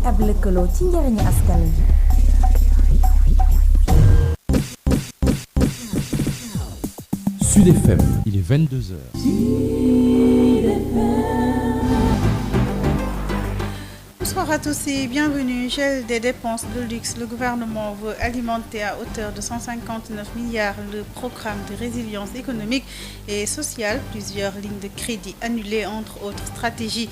ak lëkkaloo ci njariñu askan wi. Sud FM, il est 22h. Bonsoir à tous et bienvenue. Gel des dépenses de luxe. Le gouvernement veut alimenter à hauteur de 159 milliards le programme de résilience économique et sociale. Plusieurs lignes de crédit annulées, entre autres stratégies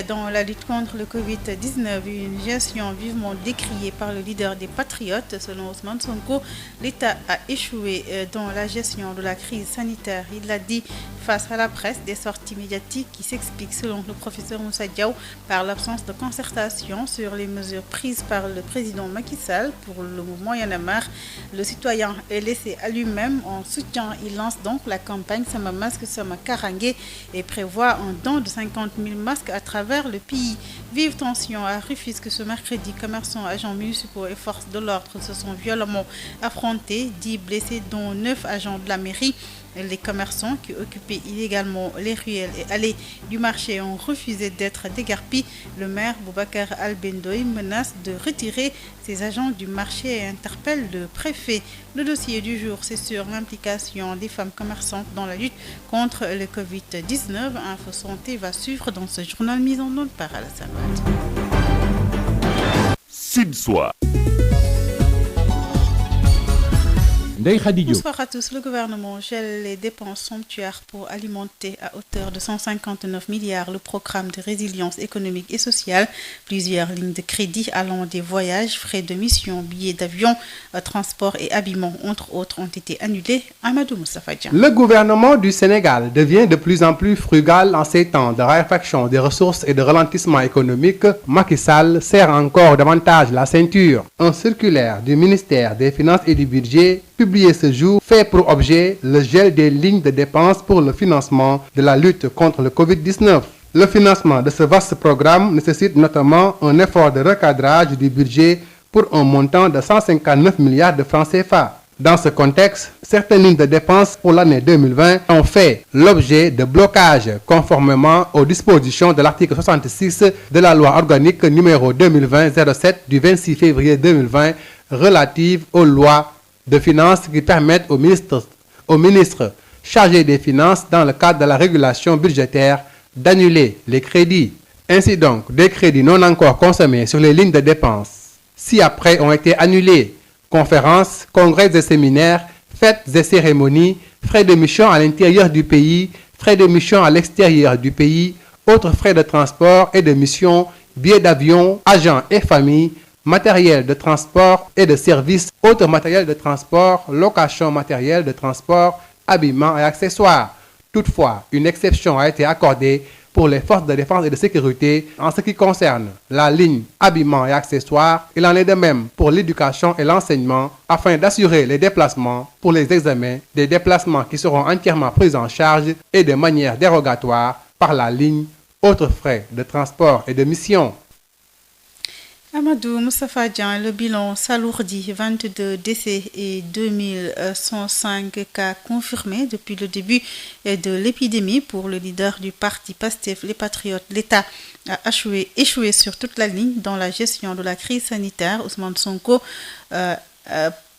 dans la lutte contre le Covid-19. Une gestion vivement décriée par le leader des Patriotes. Selon Ousmane Sonko, l'État a échoué dans la gestion de la crise sanitaire. Il l'a dit face à la presse, des sorties médiatiques qui s'expliquent, selon le professeur Moussa Diaw, par l'absence de concertation sur les mesures prises par le président Macky Sall pour le mouvement Y en a marre. Le citoyen est laissé à lui-même en soutien. Il lance donc la campagne Sama Masque Sama Karangue et prévoit un don de 50 000 masques à travers le pays. Vive tension à Rufisque ce mercredi. Commerçants, agents municipaux et forces de l'ordre se sont violemment affrontés. 10 blessés, dont 9 agents de la mairie. Les commerçants qui occupaient illégalement les ruelles et allées du marché ont refusé d'être déguerpis. Le maire Boubacar Albendoy menace de retirer ses agents du marché et interpelle le préfet. Le dossier du jour, c'est sur l'implication des femmes commerçantes dans la lutte contre le Covid-19. Info Santé va suivre dans ce journal mis en onde par Alassane Wade. Sud-Soir. Bonsoir à tous. Le gouvernement gèle les dépenses somptuaires pour alimenter à hauteur de 159 milliards le programme de résilience économique et sociale. Plusieurs lignes de crédit allant des voyages, frais de mission, billets d'avion, transport et habillement, entre autres, ont été annulés. Amadou Moustapha Dian. Le gouvernement du Sénégal devient de plus en plus frugal en ces temps de raréfaction des ressources et de ralentissement économique. Macky Sall serre encore davantage la ceinture. Un circulaire du ministère des Finances et du Budget publié ce jour fait pour objet le gel des lignes de dépenses pour le financement de la lutte contre le Covid-19. Le financement de ce vaste programme nécessite notamment un effort de recadrage du budget pour un montant de 159 milliards de francs CFA. Dans ce contexte, certaines lignes de dépenses pour l'année 2020 ont fait l'objet de blocages conformément aux dispositions de l'article 66 de la loi organique numéro 2020-07 du 26 février 2020 relative aux lois de finances qui permettent au ministre chargé des finances dans le cadre de la régulation budgétaire d'annuler les crédits. Ainsi donc, des crédits non encore consommés sur les lignes de dépenses ci-après ont été annulés. Conférences, congrès et séminaires, fêtes et cérémonies, frais de mission à l'intérieur du pays, frais de mission à l'extérieur du pays, autres frais de transport et de mission, billets d'avion, agents et familles, matériel de transport et de services, autres matériels de transport, location matériel de transport, habillement et accessoires. Toutefois, une exception a été accordée pour les forces de défense et de sécurité en ce qui concerne la ligne habillement et accessoires. Il en est de même pour l'éducation et l'enseignement afin d'assurer les déplacements pour les examens, des déplacements qui seront entièrement pris en charge et de manière dérogatoire par la ligne, autres frais de transport et de mission. Amadou Moustapha Dian, le bilan s'alourdit, 22 décès et 2105 cas confirmés depuis le début de l'épidémie. Pour le leader du parti PASTEF, les Patriotes, l'État a échoué sur toute la ligne dans la gestion de la crise sanitaire. Ousmane Sonko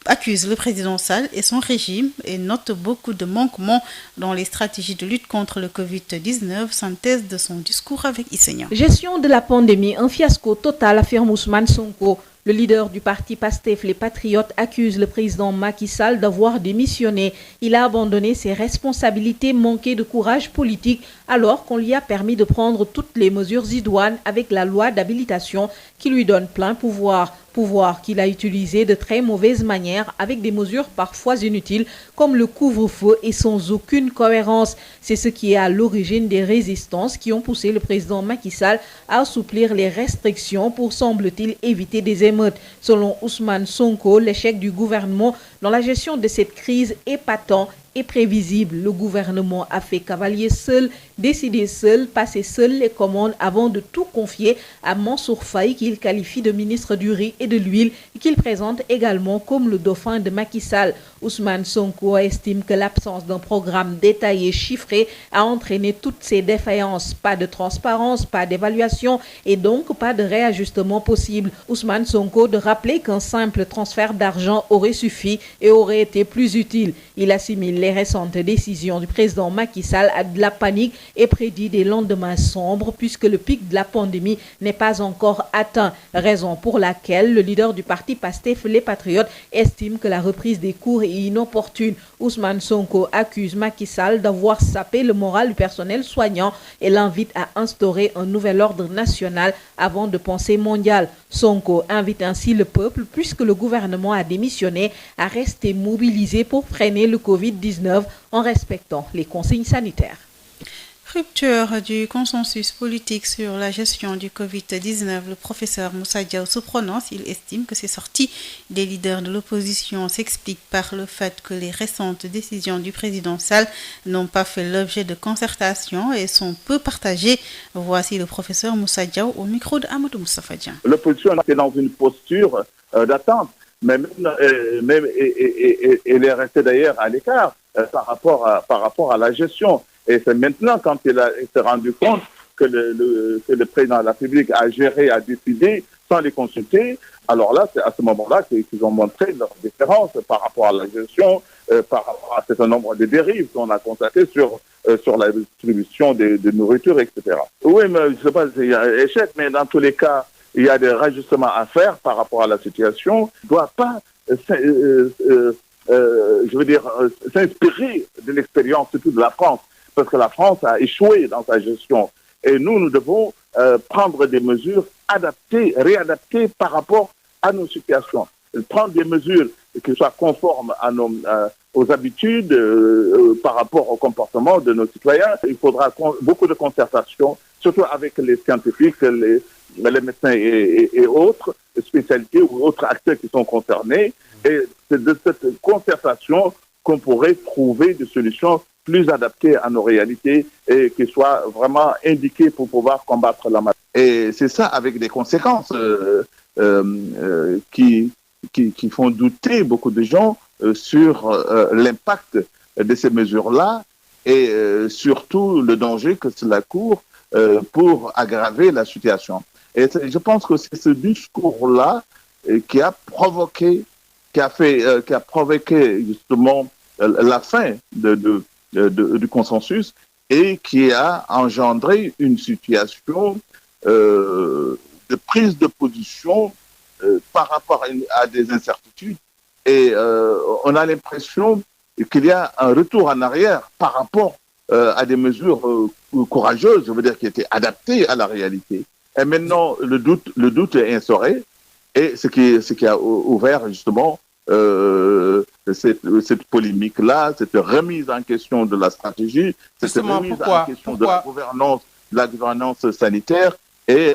accuse le président Sall et son régime et note beaucoup de manquements dans les stratégies de lutte contre le Covid-19. Synthèse de son discours avec Isseignan. Gestion de la pandémie, un fiasco total, affirme Ousmane Sonko. Le leader du parti PASTEF, les Patriotes, accuse le président Macky Sall d'avoir démissionné. Il a abandonné ses responsabilités, manqué de courage politique, alors qu'on lui a permis de prendre toutes les mesures idoines avec la loi d'habilitation qui lui donne plein pouvoir. Pouvoir qu'il a utilisé de très mauvaise manière avec des mesures parfois inutiles comme le couvre-feu et sans aucune cohérence. C'est ce qui est à l'origine des résistances qui ont poussé le président Macky Sall à assouplir les restrictions pour, semble-t-il, éviter des émeutes. Selon Ousmane Sonko, l'échec du gouvernement dans la gestion de cette crise est patent et prévisible. Le gouvernement a fait cavalier seul décider seul, passer seul les commandes avant de tout confier à Mansour Faye, qu'il qualifie de ministre du riz et de l'huile et qu'il présente également comme le dauphin de Macky Sall. Ousmane Sonko estime que l'absence d'un programme détaillé, chiffré, a entraîné toutes ces défaillances. Pas de transparence, pas d'évaluation et donc pas de réajustement possible. Ousmane Sonko de rappeler qu'un simple transfert d'argent aurait suffi et aurait été plus utile. Il assimile les récentes décisions du président Macky Sall à de la panique et prédit des lendemains sombres puisque le pic de la pandémie n'est pas encore atteint. Raison pour laquelle le leader du parti PASTEF, les Patriotes, estime que la reprise des cours est inopportune. Ousmane Sonko accuse Macky Sall d'avoir sapé le moral du personnel soignant et l'invite à instaurer un nouvel ordre national avant de penser mondial. Sonko invite ainsi le peuple, puisque le gouvernement a démissionné, à rester mobilisé pour freiner le Covid-19 en respectant les consignes sanitaires. Rupture du consensus politique sur la gestion du Covid-19, le professeur Moussa Diaw se prononce. Il estime que ces sorties des leaders de l'opposition s'expliquent par le fait que les récentes décisions du président Sall n'ont pas fait l'objet de concertation et sont peu partagées. Voici le professeur Moussa Diaw au micro de Amadou Moustapha Dian. L'opposition est dans une posture d'attente, mais même elle est restée d'ailleurs à l'écart par rapport à la gestion. Et c'est maintenant, quand il s'est rendu compte que le président de la République a géré, a décidé, sans les consulter, alors là, c'est à ce moment-là qu'ils ont montré leur différence par rapport à la gestion, par rapport à un certain nombre de dérives qu'on a constatées sur la distribution de nourriture, etc. Oui, mais je ne sais pas s'il y a un échec, mais dans tous les cas, il y a des rajustements à faire par rapport à la situation. Il ne doit pas, s'inspirer de l'expérience, surtout de la France, parce que la France a échoué dans sa gestion. Et nous devons prendre des mesures adaptées, réadaptées par rapport à nos situations. Prendre des mesures qui soient conformes à aux habitudes, par rapport au comportement de nos citoyens. Il faudra beaucoup de concertation, surtout avec les scientifiques, les médecins et autres spécialités ou autres acteurs qui sont concernés. Et c'est de cette concertation qu'on pourrait trouver des solutions plus adaptées à nos réalités et qui soient vraiment indiquées pour pouvoir combattre la maladie. Et c'est ça avec des conséquences qui font douter beaucoup de gens sur l'impact de ces mesures-là et surtout le danger que cela court pour aggraver la situation. Et je pense que c'est ce discours-là qui a provoqué justement la fin du consensus et qui a engendré une situation de prise de position par rapport à des incertitudes. Et on a l'impression qu'il y a un retour en arrière par rapport à des mesures courageuses, je veux dire, qui étaient adaptées à la réalité. Et maintenant, le doute est instauré, et ce qui a ouvert justement cette polémique-là, cette remise en question de la stratégie, cette remise en question de la gouvernance sanitaire et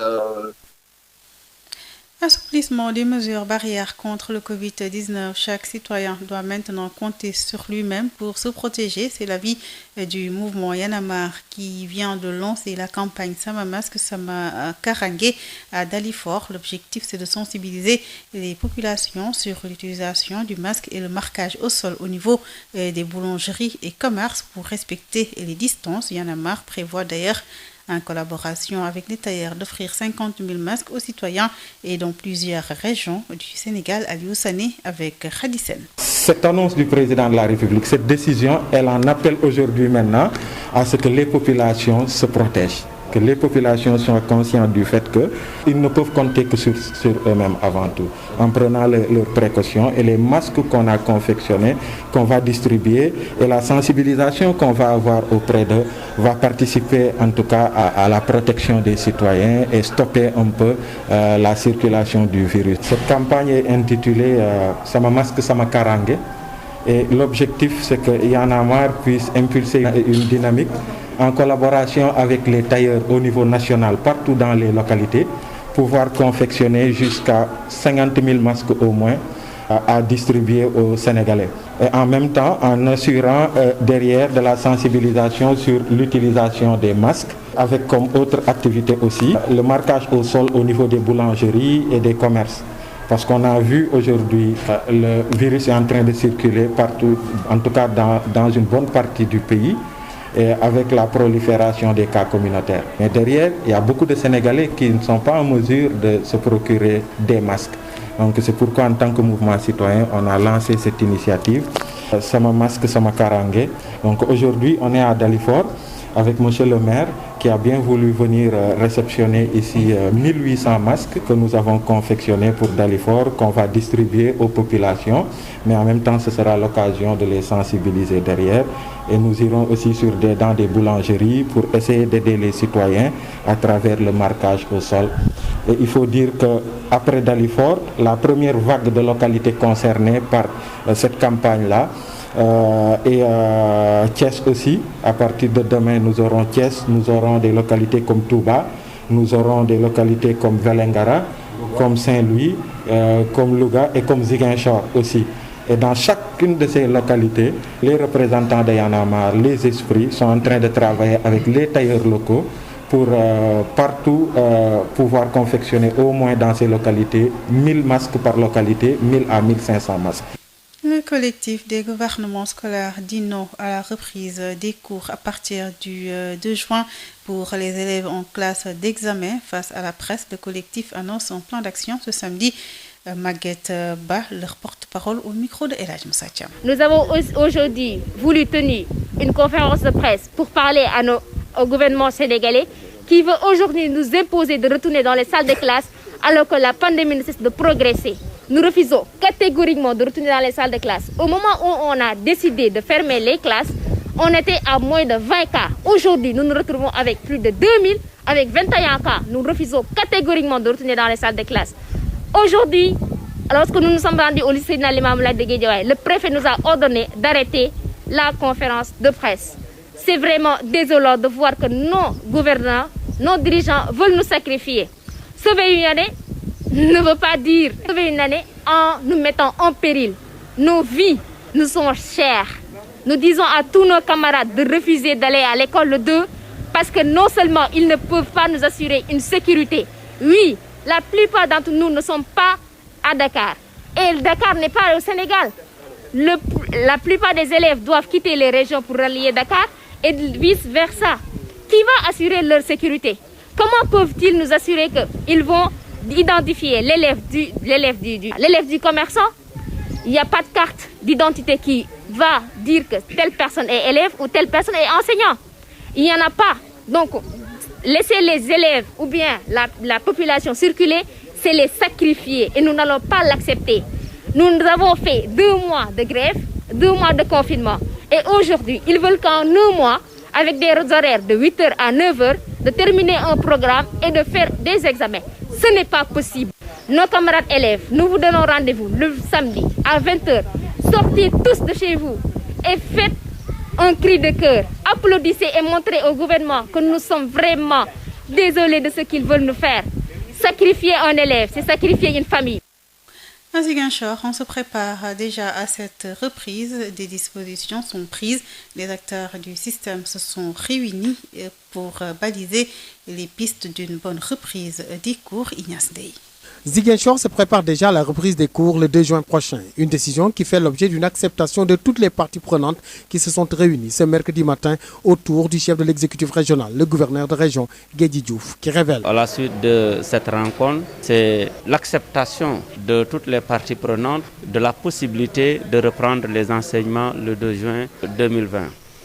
assouplissement des mesures barrières contre le Covid-19. Chaque citoyen doit maintenant compter sur lui-même pour se protéger. C'est l'avis du mouvement Y en a marre qui vient de lancer la campagne Sama Masque, Sama Karange à Dalifort. L'objectif, c'est de sensibiliser les populations sur l'utilisation du masque et le marquage au sol au niveau des boulangeries et commerces pour respecter les distances. Y en a marre prévoit d'ailleurs, en collaboration avec les tailleurs, d'offrir 50 000 masques aux citoyens et dans plusieurs régions du Sénégal. Aliou Sané avec Khadisen. Cette annonce du président de la République, cette décision, elle en appelle aujourd'hui maintenant à ce que les populations se protègent, que les populations soient conscientes du fait qu'ils ne peuvent compter que sur eux-mêmes avant tout, en prenant leurs précautions et les masques qu'on a confectionnés, qu'on va distribuer et la sensibilisation qu'on va avoir auprès d'eux va participer en tout cas à la protection des citoyens et stopper un peu la circulation du virus. Cette campagne est intitulée Sama Masque, Sama Karange et l'objectif c'est que Y en a marre puisse impulser une dynamique en collaboration avec les tailleurs au niveau national partout dans les localités, pouvoir confectionner jusqu'à 50 000 masques au moins à distribuer aux Sénégalais. et en même temps en assurant derrière de la sensibilisation sur l'utilisation des masques, avec comme autre activité aussi le marquage au sol au niveau des boulangeries et des commerces. Parce qu'on a vu aujourd'hui le virus est en train de circuler partout, en tout cas dans une bonne partie du pays, et avec la prolifération des cas communautaires. Mais derrière, il y a beaucoup de Sénégalais qui ne sont pas en mesure de se procurer des masques. Donc c'est pourquoi en tant que mouvement citoyen, on a lancé cette initiative, Sama Masque, Sama Karange. Donc aujourd'hui, on est à Dalifort avec monsieur le maire qui a bien voulu venir réceptionner ici 1800 masques que nous avons confectionnés pour Dalifort, qu'on va distribuer aux populations. Mais en même temps, ce sera l'occasion de les sensibiliser derrière. Et nous irons aussi dans des boulangeries pour essayer d'aider les citoyens à travers le marquage au sol. Et il faut dire qu'après Dalifort, la première vague de localités concernées par cette campagne-là, et Thiès aussi, à partir de demain nous aurons Thiès, nous aurons des localités comme Touba, nous aurons des localités comme Vélingara, comme Saint-Louis, comme Louga et comme Ziguinchor aussi. Et dans chacune de ces localités, les représentants de Y'en a marre, les esprits sont en train de travailler avec les tailleurs locaux pour partout pouvoir confectionner au moins dans ces localités 1000 masques par localité, 1000 à 1500 masques. Le collectif des gouvernements scolaires dit non à la reprise des cours à partir du 2 juin pour les élèves en classe d'examen. Face à la presse, le collectif annonce un plan d'action ce samedi. Maguette Ba, leur porte-parole au micro de El Hadj Moussa Thiam. Nous avons aujourd'hui voulu tenir une conférence de presse pour parler au gouvernement sénégalais qui veut aujourd'hui nous imposer de retourner dans les salles de classe alors que la pandémie ne cesse de progresser. Nous refusons catégoriquement de retourner dans les salles de classe. Au moment où on a décidé de fermer les classes, on était à moins de 20 cas. Aujourd'hui, nous nous retrouvons avec plus de 2000, avec 21 cas. Nous refusons catégoriquement de retourner dans les salles de classe. Aujourd'hui, lorsque nous nous sommes rendus au lycée Seydina Limamou Laye de Guédiawaye, le préfet nous a ordonné d'arrêter la conférence de presse. C'est vraiment désolant de voir que nos gouvernants, nos dirigeants veulent nous sacrifier. Sauver une année ne veut pas dire sauver une année en nous mettant en péril. Nos vies nous sont chères. Nous disons à tous nos camarades de refuser d'aller à l'école le 2 parce que non seulement ils ne peuvent pas nous assurer une sécurité. Oui, la plupart d'entre nous ne sont pas à Dakar. Et Dakar n'est pas au Sénégal. La plupart des élèves doivent quitter les régions pour rallier Dakar et vice-versa. Qui va assurer leur sécurité? Comment peuvent-ils nous assurer qu'ils vont identifier l'élève du commerçant? Il n'y a pas de carte d'identité qui va dire que telle personne est élève ou telle personne est enseignant. Il n'y en a pas. Donc, laisser les élèves ou bien la population circuler, c'est les sacrifier et nous n'allons pas l'accepter. Nous avons fait 2 mois de grève, 2 mois de confinement. Et aujourd'hui, ils veulent qu'en 1 mois, avec des horaires de 8h à 9h, de terminer un programme et de faire des examens. Ce n'est pas possible. Nos camarades élèves, nous vous donnons rendez-vous le samedi à 20h. Sortez tous de chez vous et faites un cri de cœur. Applaudissez et montrez au gouvernement que nous sommes vraiment désolés de ce qu'ils veulent nous faire. Sacrifier un élève, c'est sacrifier une famille. À Ziguinchor, on se prépare déjà à cette reprise. Des dispositions sont prises. Les acteurs du système se sont réunis pour baliser les pistes d'une bonne reprise des cours. Ignace Dey. Ziguinchor se prépare déjà à la reprise des cours le 2 juin prochain. Une décision qui fait l'objet d'une acceptation de toutes les parties prenantes qui se sont réunies ce mercredi matin autour du chef de l'exécutif régional, le gouverneur de région, Guédi Diouf, qui révèle. À la suite de cette rencontre, c'est l'acceptation de toutes les parties prenantes de la possibilité de reprendre les enseignements le 2 juin 2020.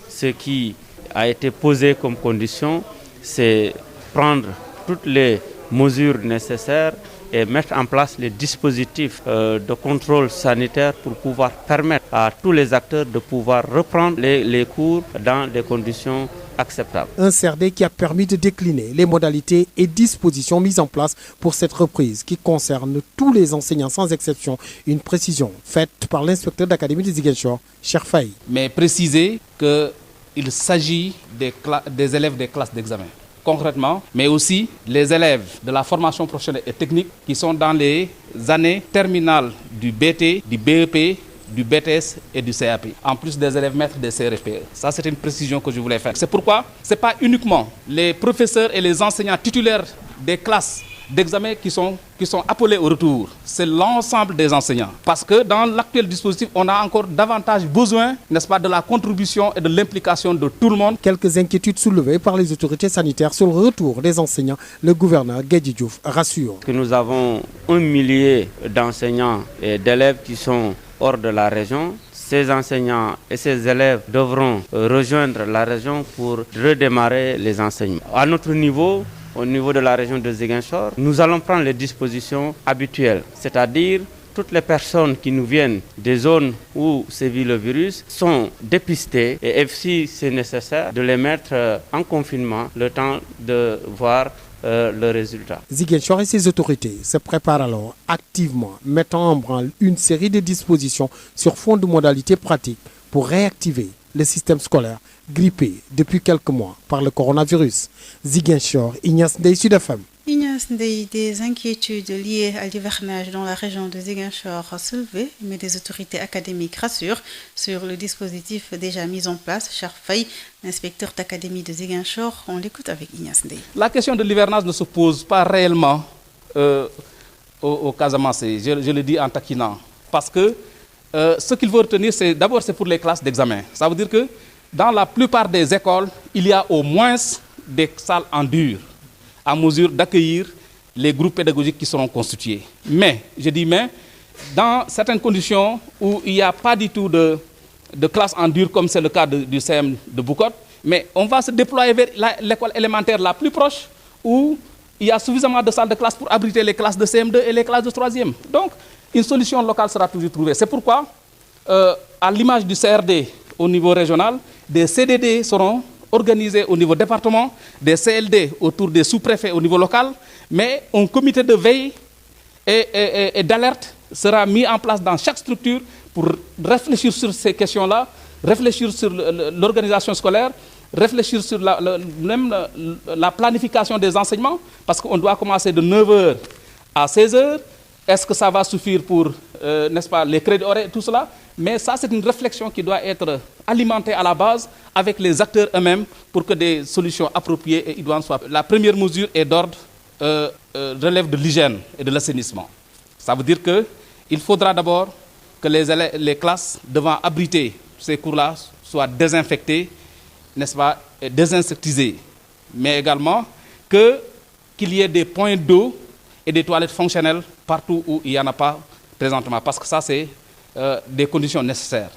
Ce qui a été posé comme condition, c'est prendre toutes les mesures nécessaires et mettre en place les dispositifs de contrôle sanitaire pour pouvoir permettre à tous les acteurs de pouvoir reprendre les cours dans des conditions acceptables. Un CRD qui a permis de décliner les modalités et dispositions mises en place pour cette reprise qui concerne tous les enseignants sans exception. Une précision faite par l'inspecteur d'académie de Ziguinchor, Cheikh Faye. Mais préciser qu'il s'agit des élèves des classes d'examen. Concrètement, mais aussi les élèves de la formation professionnelle et technique qui sont dans les années terminales du BT, du BEP, du BTS et du CAP, en plus des élèves maîtres des CRFPE. Ça, c'est une précision que je voulais faire. C'est pourquoi ce n'est pas uniquement les professeurs et les enseignants titulaires des classes d'examen qui sont appelés au retour. C'est l'ensemble des enseignants. Parce que dans l'actuel dispositif, on a encore davantage besoin, n'est-ce pas, de la contribution et de l'implication de tout le monde. Quelques inquiétudes soulevées par les autorités sanitaires sur le retour des enseignants. Le gouverneur Guédi Diouf rassure. Que nous avons 1 millier d'enseignants et d'élèves qui sont hors de la région. Ces enseignants et ces élèves devront rejoindre la région pour redémarrer les enseignements. À notre niveau, au niveau de la région de Ziguinchor, nous allons prendre les dispositions habituelles, c'est-à-dire toutes les personnes qui nous viennent des zones où sévit le virus sont dépistées et si c'est nécessaire, de les mettre en confinement le temps de voir le résultat. Ziguinchor et ses autorités se préparent alors activement, mettant en branle une série de dispositions sur fond de modalités pratiques pour réactiver le système scolaire grippé depuis quelques mois par le coronavirus. Ziguinchor, Ignace Ndeye, Sud FM. Ignace Ndeye, des inquiétudes liées à l'hivernage dans la région de Ziguinchor soulevées, mais des autorités académiques rassurent sur le dispositif déjà mis en place. Charles Faye, l'inspecteur d'académie de Ziguinchor, on l'écoute avec Ignace Ndeye. La question de l'hivernage ne se pose pas réellement au Casamance, je le dis en taquinant, parce que ce qu'il faut retenir, c'est d'abord c'est pour les classes d'examen. Ça veut dire que dans la plupart des écoles, il y a au moins des salles en dur, à mesure d'accueillir les groupes pédagogiques qui seront constitués. Mais, je dis mais, dans certaines conditions où il n'y a pas du tout de classe en dur, comme c'est le cas du CM de Boucotte, mais on va se déployer vers l'école élémentaire la plus proche, où il y a suffisamment de salles de classe pour abriter les classes de CM2 et les classes de 3e. Donc, une solution locale sera toujours trouvée. C'est pourquoi, à l'image du CRD au niveau régional, des CDD seront organisés au niveau département, des CLD autour des sous-préfets au niveau local, mais un comité de veille et d'alerte sera mis en place dans chaque structure pour réfléchir sur ces questions-là, réfléchir sur l'organisation scolaire, réfléchir sur la planification des enseignements, parce qu'on doit commencer de 9h à 16h. Est-ce que ça va suffire pour, n'est-ce pas, les crédits horaires et tout cela? Mais ça, c'est une réflexion qui doit être alimentée à la base avec les acteurs eux-mêmes pour que des solutions appropriées et idoines soient. La première mesure est d'ordre relève de l'hygiène et de l'assainissement. Ça veut dire qu'il faudra d'abord que les classes devant abriter ces cours-là soient désinfectées, n'est-ce pas, et désinsectisées. Mais également qu'il y ait des points d'eau et des toilettes fonctionnelles partout où il n'y en a pas présentement, parce que ça, c'est des conditions nécessaires.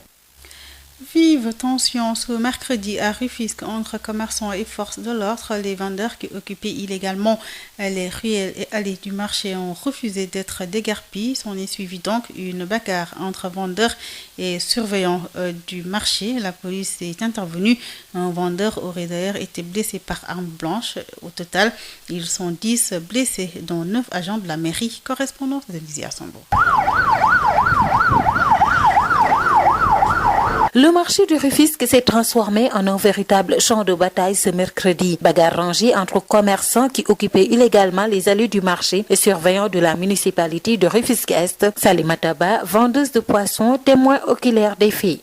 Vive tension ce mercredi à Rufisque entre commerçants et forces de l'ordre. Les vendeurs qui occupaient illégalement les ruelles et allées du marché ont refusé d'être déguerpis. S'en est suivi donc une bagarre entre vendeurs et surveillants du marché. La police est intervenue. Un vendeur aurait d'ailleurs été blessé par arme blanche. Au total, ils sont 10 blessés, dont 9 agents de la mairie. Correspondance de Lizia Sambo. Le marché du Rufisque s'est transformé en un véritable champ de bataille ce mercredi. Bagarre rangée entre commerçants qui occupaient illégalement les allées du marché et surveillants de la municipalité de Rufisque-Est. Salimata Ba, vendeuse de poissons, témoin oculaire des faits.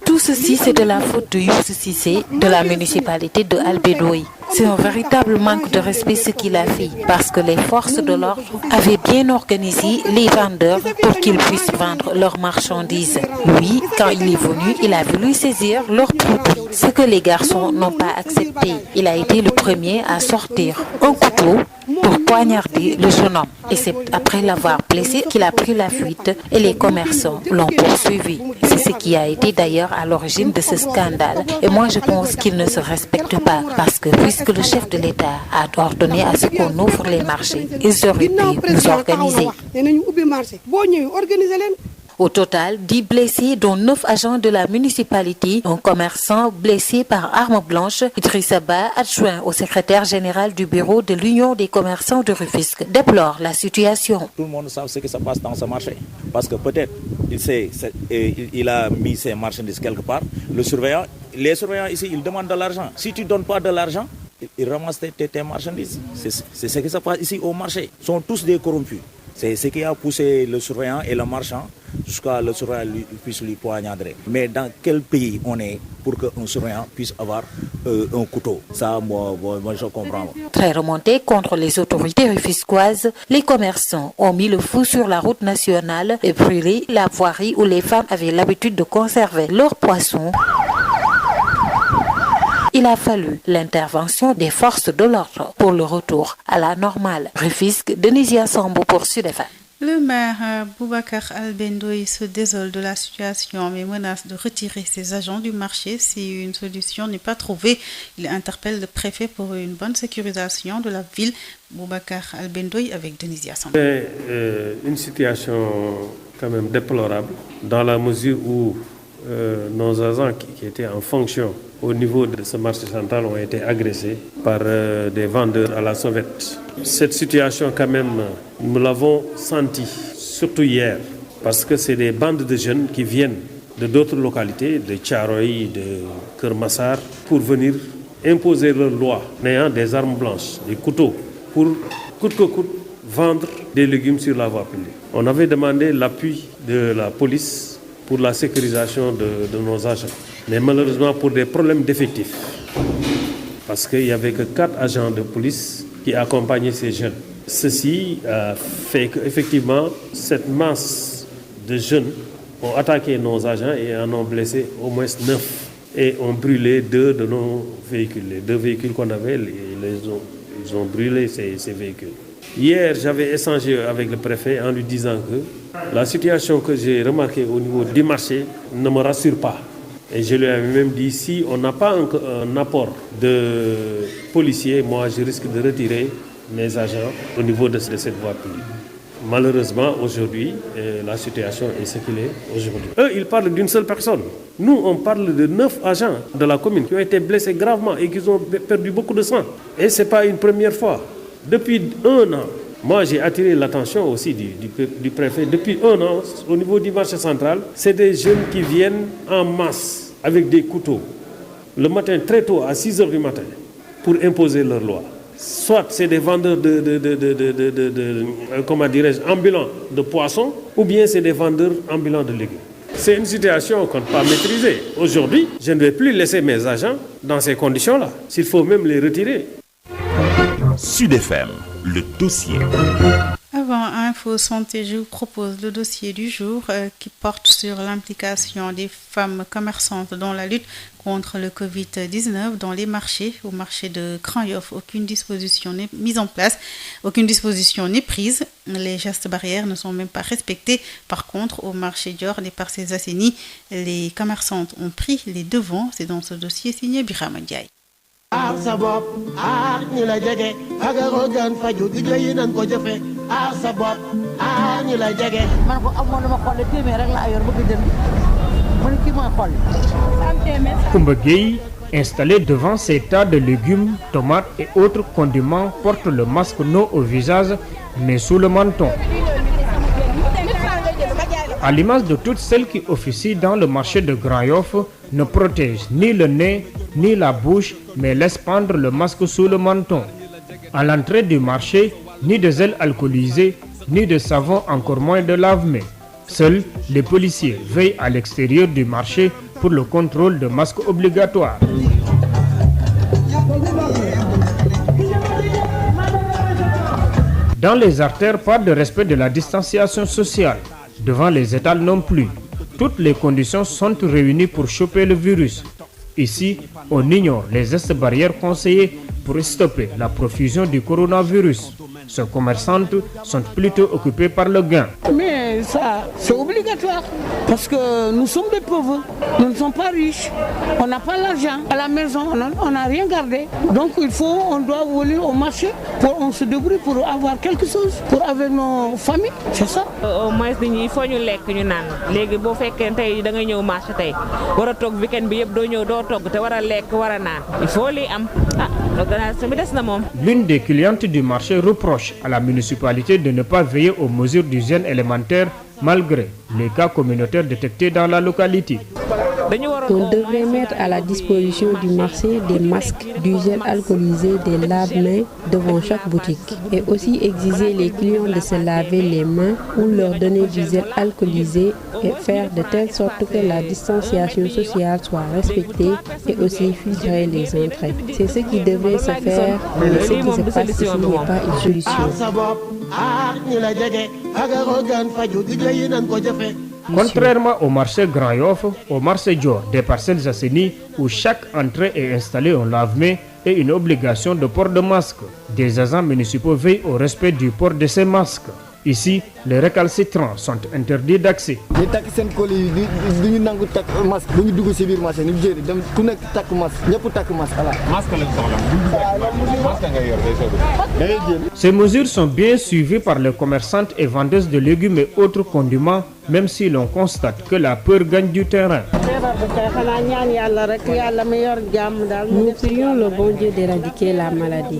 Tout ceci, c'est de la faute de Youssou Cissé, de la municipalité de Albédoy. C'est un véritable manque de respect ce qu'il a fait, parce que les forces de l'ordre avaient bien organisé les vendeurs pour qu'ils puissent vendre leurs marchandises. Lui, quand il est venu, il a voulu saisir leur produit, ce que les garçons n'ont pas accepté. Il a été le premier à sortir un couteau pour poignarder le jeune homme. Et c'est après l'avoir blessé qu'il a pris la fuite et les commerçants l'ont poursuivi. C'est ce qui a été d'ailleurs à l'origine de ce scandale. Et moi je pense qu'il ne se respecte pas parce que puisque le chef de l'État a ordonné à ce qu'on ouvre les marchés, ils auraient pu nous organiser. Au total, 10 blessés, dont 9 agents de la municipalité, un commerçant blessé par arme blanche. Idrissa Ba, adjoint au secrétaire général du bureau de l'Union des commerçants de Rufisque, déplore la situation. Tout le monde sait ce qui se passe dans ce marché. Parce que peut-être il a mis ses marchandises quelque part. Les surveillants ici, ils demandent de l'argent. Si tu ne donnes pas de l'argent, ils ramassent tes marchandises. C'est ce qui se passe ici au marché. Ils sont tous des corrompus. C'est ce qui a poussé le surveillant et le marchand jusqu'à le surveillant puisse lui poignarder. Mais dans quel pays on est pour qu'un surveillant puisse avoir un couteau? Ça, moi, je comprends. Très remontés contre les autorités rufisquoises, les commerçants ont mis le feu sur la route nationale et brûlé la voirie où les femmes avaient l'habitude de conserver leurs poissons. Il a fallu l'intervention des forces de l'ordre pour le retour à la normale. Rufisque, Denisia Sambo pour Sud FM. Le maire Boubacar Albendoy se désole de la situation mais menace de retirer ses agents du marché si une solution n'est pas trouvée. Il interpelle le préfet pour une bonne sécurisation de la ville. Boubacar Albendoy avec Denisia Sambo. C'est une situation quand même déplorable dans la mesure où nos agents qui étaient en fonction au niveau de ce marché central ont été agressés par des vendeurs à la sauvette. Cette situation quand même, nous l'avons senti, surtout hier, parce que c'est des bandes de jeunes qui viennent de d'autres localités, de Thiaroye, de Kermassar, pour venir imposer leurs lois, ayant des armes blanches, des couteaux, pour coûte que coûte vendre des légumes sur la voie publique. On avait demandé l'appui de la police pour la sécurisation de nos agents. Mais malheureusement pour des problèmes d'effectifs. Parce qu'il n'y avait que 4 agents de police qui accompagnaient ces jeunes. Ceci a fait qu'effectivement, cette masse de jeunes ont attaqué nos agents et en ont blessé au moins 9. Et ont brûlé 2 de nos véhicules. Les 2 véhicules qu'on avait, ils ont brûlé ces véhicules. Hier, j'avais échangé avec le préfet en lui disant que la situation que j'ai remarquée au niveau du marché ne me rassure pas. Et je lui avais même dit, si on n'a pas un apport de policiers, moi je risque de retirer mes agents au niveau de cette voie publique. Malheureusement, aujourd'hui, la situation est ce qu'elle est aujourd'hui. Eux, ils parlent d'une seule personne. Nous, on parle de 9 agents de la commune qui ont été blessés gravement et qui ont perdu beaucoup de sang. Et ce n'est pas une première fois. Depuis 1 an, moi j'ai attiré l'attention aussi du préfet. Depuis 1 an, au niveau du marché central, c'est des jeunes qui viennent en masse avec des couteaux, le matin très tôt, à 6 h du matin, pour imposer leurs lois. Soit c'est des vendeurs comment dirais-je, ambulants de poissons, ou bien c'est des vendeurs ambulants de légumes. C'est une situation qu'on ne peut pas maîtriser. Aujourd'hui, je ne vais plus laisser mes agents dans ces conditions-là. S'il faut même les retirer. Sud FM, le dossier. Avant Info Santé, je vous propose le dossier du jour qui porte sur l'implication des femmes commerçantes dans la lutte contre le Covid-19 dans les marchés. Au marché de Grand-Yoff, aucune disposition n'est mise en place, aucune disposition n'est prise. Les gestes barrières ne sont même pas respectés. Par contre, au marché Dior des Parcelles Assainies, les commerçantes ont pris les devants. C'est dans ce dossier signé Birama Ndiaye. aar sa bopp aar ñi la jege fagaru gan faju digle yi nan ko jëfe aar sa bopp aar ñi la jege man ko amoon na ma xolle téeméer rek laa yor bëgg jënd man ki mooy xolle Koumba Gueye, installé devant ces tas de légumes, tomates et autres condiments, porte le masque non au visage mais sous le menton. À l'image de toutes celles qui officient dans le marché de Grand-Yoff, ne protègent ni le nez ni la bouche, mais laissent pendre le masque sous le menton. À l'entrée du marché, ni de gel alcoolisé, ni de savon, encore moins de lave-mains. Seuls les policiers veillent à l'extérieur du marché pour le contrôle de masques obligatoires. Dans les artères, pas de respect de la distanciation sociale. Devant les étals non plus. Toutes les conditions sont réunies pour choper le virus. Ici, on ignore les gestes barrières conseillés pour stopper la profusion du coronavirus. Ces commerçantes sont plutôt occupées par le gain. Mais ça, c'est obligatoire. Parce que nous sommes des pauvres. Nous ne sommes pas riches. On n'a pas l'argent. À la maison, on n'a rien gardé. Donc on doit voler au marché. On se débrouille pour avoir quelque chose. Pour avec nos familles. C'est ça. Au moins, il faut ñu lekk ñu naan. Léegi boo fekkee tey da nga ñëw marché tey. War a toog week-end bi yëpp doo ñëw doo togg te war a lekk war a naan. Il faut li am. L'organisation bi des na moom. L'une des clientes du marché reproche à la municipalité de ne pas veiller aux mesures d'hygiène élémentaire malgré les cas communautaires détectés dans la localité. On devrait mettre à la disposition du marché des masques, du gel alcoolisé, des lave-mains devant chaque boutique. Et aussi exiger les clients de se laver les mains ou leur donner du gel alcoolisé et faire de telle sorte que la distanciation sociale soit respectée et aussi filtrer les entrées. C'est ce qui devrait se faire, mais ce qui se passe ici n'est pas une solution. Contrairement au marché Grand Yoff, au marché Dior des Parcelles Assainies, où chaque entrée est installée un lave-mains et une obligation de port de masque. Des agents municipaux veillent au respect du port de ces masques. Ici, les récalcitrants sont interdits d'accès. Ces mesures sont bien suivies par les commerçantes et vendeuses de légumes et autres condiments, même si l'on constate que la peur gagne du terrain. Nous prions le bon Dieu d'éradiquer la maladie.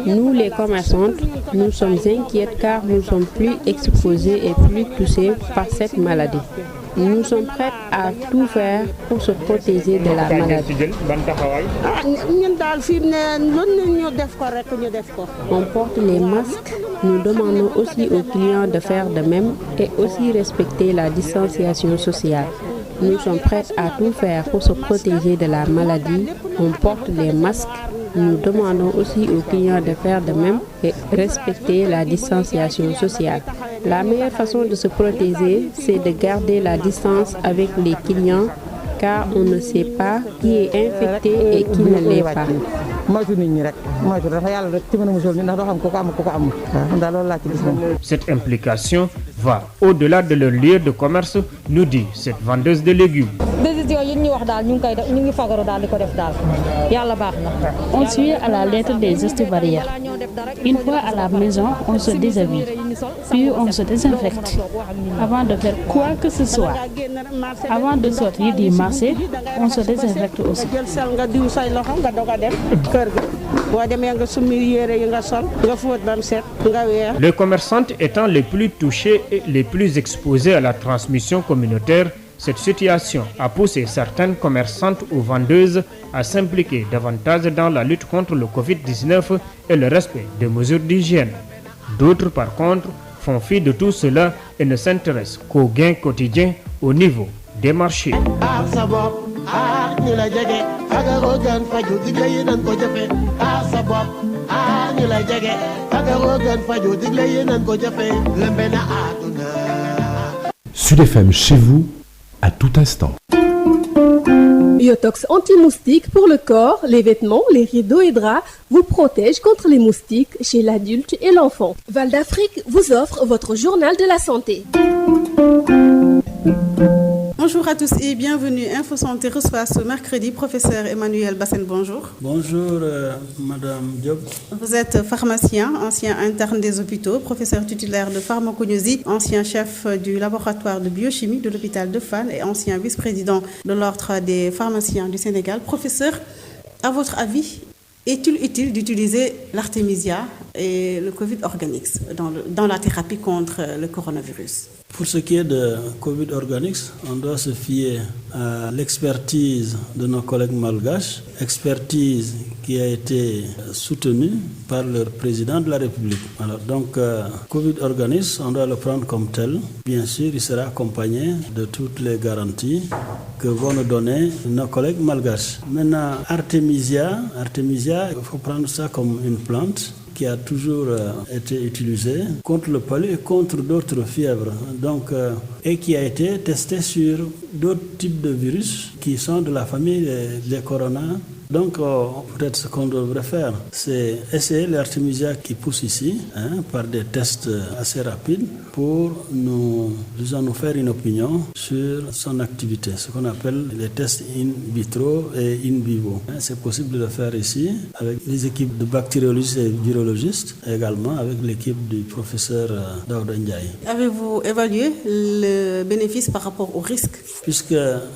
Nous, les commerçantes, nous sommes inquiètes car nous sommes plus exposés et plus touchés par cette maladie. Nous sommes prêts à tout faire pour se protéger de la maladie. On porte les masques. Nous demandons aussi aux clients de faire de même et aussi respecter la distanciation sociale. Nous sommes prêts à tout faire pour se protéger de la maladie. On porte les masques. Nous demandons aussi aux clients de faire de même et respecter la distanciation sociale. La meilleure façon de se protéger, c'est de garder la distance avec les clients car on ne sait pas qui est infecté et qui ne l'est pas. Cette implication va au-delà de leur lieu de commerce, nous dit cette vendeuse de légumes. On suit à la lettre des gestes barrières. Une fois à la maison, on se déshabille, puis on se désinfecte. Avant de faire quoi que ce soit, avant de sortir du marché, on se désinfecte aussi. Les commerçantes étant les plus touchées et les plus exposées à la transmission communautaire, cette situation a poussé certaines commerçantes ou vendeuses à s'impliquer davantage dans la lutte contre le Covid-19 et le respect des mesures d'hygiène. D'autres, par contre, font fi de tout cela et ne s'intéressent qu'aux gains quotidiens au niveau des marchés. Sud FM chez vous, à tout instant. Biotox anti-moustique pour le corps, les vêtements, les rideaux et draps vous protège contre les moustiques chez l'adulte et l'enfant. Val d'Afrique vous offre votre journal de la santé. Bonjour à tous et bienvenue. Info Santé reçoit ce mercredi professeur Emmanuel Bassène. Bonjour. Bonjour Madame Diop. Vous êtes pharmacien, ancien interne des hôpitaux, professeur titulaire de pharmacognosie, ancien chef du laboratoire de biochimie de l'hôpital de Fann et ancien vice-président de l'ordre des pharmaciens du Sénégal. Professeur, à votre avis, est-il utile d'utiliser l'artémisia et le Covid Organix dans la thérapie contre le coronavirus? Pour ce qui est de Covid Organix, on doit se fier à l'expertise de nos collègues malgaches, expertise qui a été soutenue par le président de la République. Alors donc, Covid Organix, on doit le prendre comme tel. Bien sûr, il sera accompagné de toutes les garanties que vont nous donner nos collègues malgaches. Maintenant, Artemisia, il faut prendre ça comme une plante qui a toujours été utilisé contre le palu et contre d'autres fièvres. Donc, et qui a été testé sur d'autres types de virus qui sont de la famille des corona. Donc, peut-être ce qu'on devrait faire, c'est essayer l'artémisia qui pousse ici, par des tests assez rapides, pour nous faire une opinion sur son activité, ce qu'on appelle les tests in vitro et in vivo. C'est possible de le faire ici, avec les équipes de bactériologistes et virologistes, également avec l'équipe du professeur Daouda Ndiaye. Avez-vous évalué le bénéfice par rapport au risque? Puisque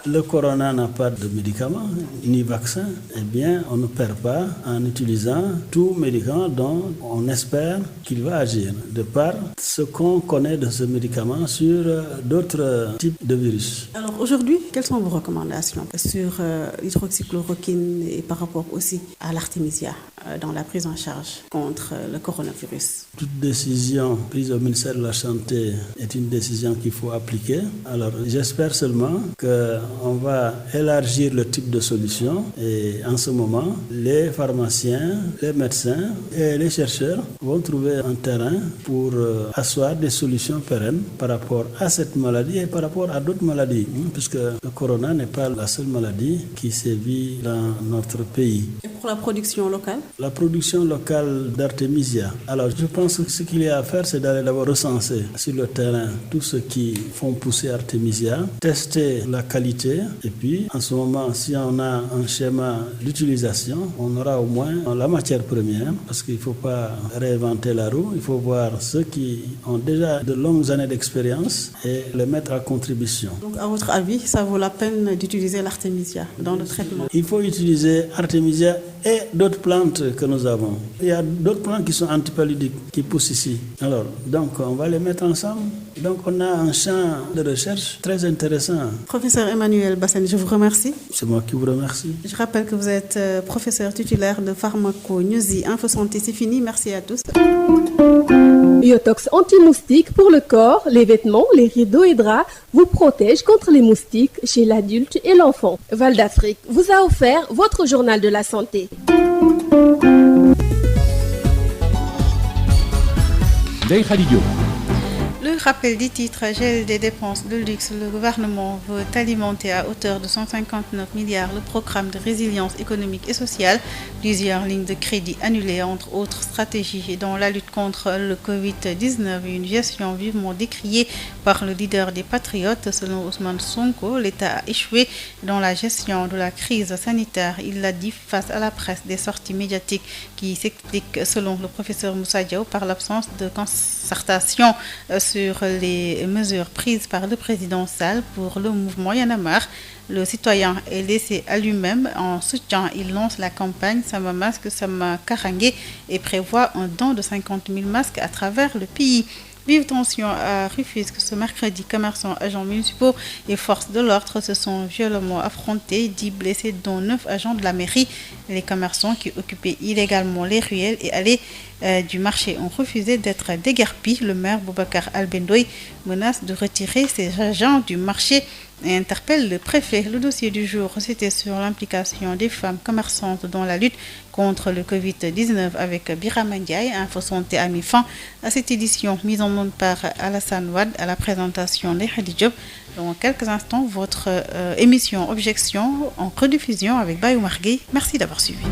le corona n'a pas de médicaments, ni vaccin, eh bien, on ne perd pas en utilisant tout médicament dont on espère qu'il va agir, de par ce qu'on connaît de ce médicament sur d'autres types de virus. Alors aujourd'hui, quelles sont vos recommandations sur l'hydroxychloroquine et par rapport aussi à l'artémisia dans la prise en charge contre le coronavirus? Toute décision prise au ministère de la Santé est une décision qu'il faut appliquer. Alors j'espère seulement qu'on va élargir le type de solution et en ce moment, les pharmaciens, les médecins et les chercheurs vont trouver un terrain pour asseoir des solutions pérennes par rapport à cette maladie et par rapport à d'autres maladies, puisque le corona n'est pas la seule maladie qui sévit dans notre pays. Et pour la production locale? La production locale d'artémisia. Alors je pense que ce qu'il y a à faire, c'est d'aller d'abord recenser sur le terrain tous ceux qui font pousser artémisia, tester la qualité et puis en ce moment, si on a un schéma d'utilisation, on aura au moins la matière première parce qu'il ne faut pas réinventer la roue, il faut voir ceux qui ont déjà de longues années d'expérience et les mettre à contribution. Donc à votre avis, ça vaut la peine d'utiliser l'artémisia dans le traitement? Il faut utiliser artémisia et d'autres plantes que nous avons. Il y a d'autres plantes qui sont antipaludiques qui poussent ici. Alors, donc on va les mettre ensemble. Donc on a un champ de recherche très intéressant. Professeur Emmanuel Bassène, je vous remercie. C'est moi qui vous remercie. Je rappelle que vous êtes professeur titulaire de pharmacognosie. Info Santé, c'est fini. Merci à tous. Biotox anti-moustique pour le corps, les vêtements, les rideaux et draps vous protège contre les moustiques chez l'adulte et l'enfant. Val d'Afrique vous a offert votre journal de la santé. Le rappel des titres, gel des dépenses de luxe. Le gouvernement veut alimenter à hauteur de 159 milliards le programme de résilience économique et sociale. Plusieurs lignes de crédit annulées, entre autres stratégies dans la lutte contre le Covid-19. Une gestion vivement décriée par le leader des Patriotes. Selon Ousmane Sonko, l'État a échoué dans la gestion de la crise sanitaire. Il l'a dit face à la presse. Des sorties médiatiques qui s'expliquent, selon le professeur Moussa Diaw, par l'absence de concertation sur les mesures prises par le président Sall pour le mouvement Y en a marre. Le citoyen est laissé à lui-même. En soutien, il lance la campagne Sama Masque, Sama Karangé et prévoit un don de 50 000 masques à travers le pays. Vive tension à Rufisque ce mercredi. Commerçants, agents municipaux et forces de l'ordre se sont violemment affrontés. 10 blessés, dont 9 agents de la mairie. Les commerçants qui occupaient illégalement les ruelles et allées du marché ont refusé d'être déguerpis. Le maire Boubacar Albendoy menace de retirer ses agents du marché et interpelle le préfet. Le dossier du jour, c'était sur l'implication des femmes commerçantes dans la lutte contre le Covid-19 avec Birama Ndiaye. Info Santé a mis fin à cette édition mise en monde par Alassane Wad à la présentation des Hadi Diop. Dans quelques instants, votre émission Objection en rediffusion avec Bayou Marguerite. Merci d'avoir suivi.